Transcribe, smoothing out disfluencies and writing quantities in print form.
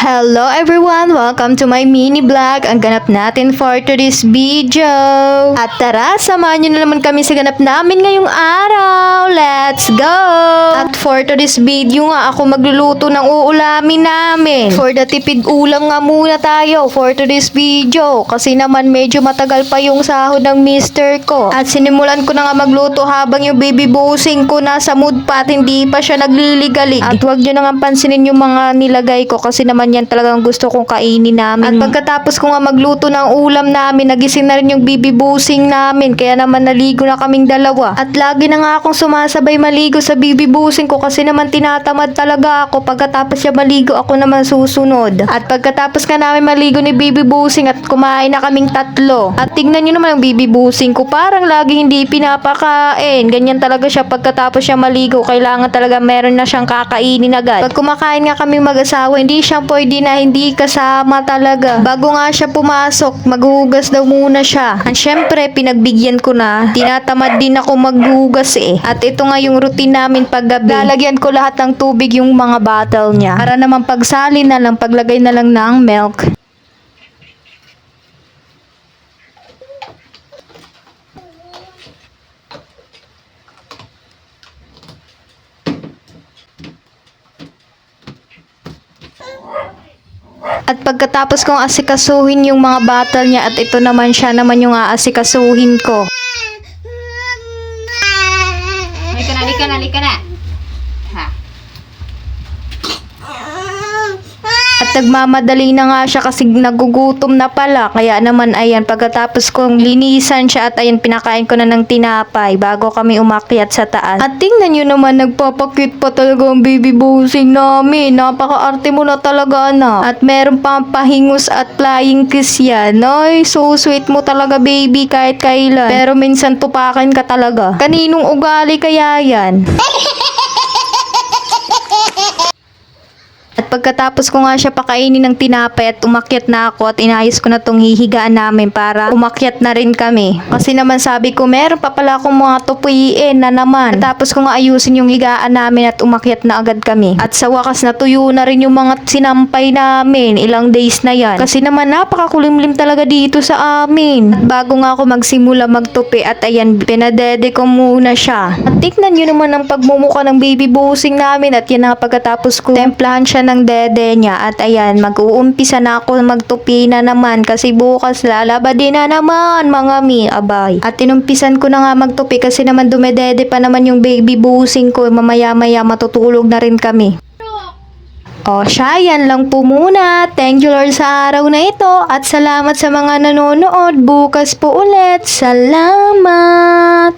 Hello everyone! Welcome to my mini vlog. Ang ganap natin for today's video. At tara, samahan nyo na naman kami sa ganap namin ngayong araw. Let's go! At for today's video nga, ako magluluto ng uulamin namin. For the tipid ulam nga muna tayo for today's video. Kasi naman medyo matagal pa yung sahod ng mister ko. At sinimulan ko na nga magluto habang yung baby bossing ko nasa mood pa at hindi pa siya nagliligalig. At wag nyo na nga pansinin yung mga nilagay ko kasi naman yan talagang gusto kong kainin namin. At pagkatapos ko nga magluto ng ulam namin, nagising na rin yung baby bossing namin. Kaya naman naligo na kaming dalawa. At lagi na nga akong sumasabay maligo sa baby bossing ko kasi naman tinatamad talaga ako. Pagkatapos siya maligo, ako naman susunod. At pagkatapos ka namin maligo ni baby bossing at kumain na kaming tatlo. At tingnan nyo naman yung baby bossing ko, parang lagi hindi pinapakain. Ganyan talaga siya pagkatapos siya maligo. Kailangan talaga meron na siyang kakainin agad. Pag kumakain nga kaming mag-asawa, hindi siya pwede na hindi kasama talaga. Bago nga siya pumasok, maghugas daw muna siya. At syempre, pinagbigyan ko na. Tinatamad din ako maghugas eh. At ito nga yung routine namin paggabi. Lalagyan ko lahat ng tubig yung mga bottle niya. Para naman pagsali na lang, paglagay na lang ng milk. At pagkatapos kong asikasuhin yung mga bottle niya at ito naman siya naman yung aasikasuhin ko. Halika na. Ha. At nagmamadali na nga siya kasi nagugutom na pala. Kaya naman ayan, pagkatapos kong linisan siya at ayan, pinakain ko na ng tinapay bago kami umakyat sa taas. At tingnan nyo naman, nagpapakit pa talaga ang baby bossing namin. Napaka-arte mo na talaga na. At meron pang pahingus at flying kiss yan. Ay, so sweet mo talaga baby kahit kailan. Pero minsan tupakin ka talaga. Kaninong ugali kaya yan? At pagkatapos ko nga siya pakainin ng tinapay at umakyat na ako at inayos ko na tong hihigaan namin para umakyat na rin kami. Kasi naman sabi ko, meron pa pala akong mga tupuyin na naman. Tapos ko nga ayusin yung higaan namin at umakyat na agad kami. At sa wakas natuyo na rin yung mga sinampay namin. Ilang days na yan. Kasi naman napakakulimlim talaga dito sa amin. At bago nga ako magsimula magtupi at ayan, pinadede ko muna siya. At tignan nyo naman ang pagmumuka ng baby bossing namin at yan nga pagkatapos ko templahan siya ng dede niya at ayan, mag-uumpisa na ako magtupi na naman kasi bukas lalaba din na naman mga mi, abay. At tinumpisan ko na nga magtupi kasi naman dumedede pa naman yung baby bossing ko, mamaya-maya matutulog na rin kami. O siya, yan lang po muna. Thank you Lord sa araw na ito at salamat sa mga nanonood. Bukas po ulit. Salamat!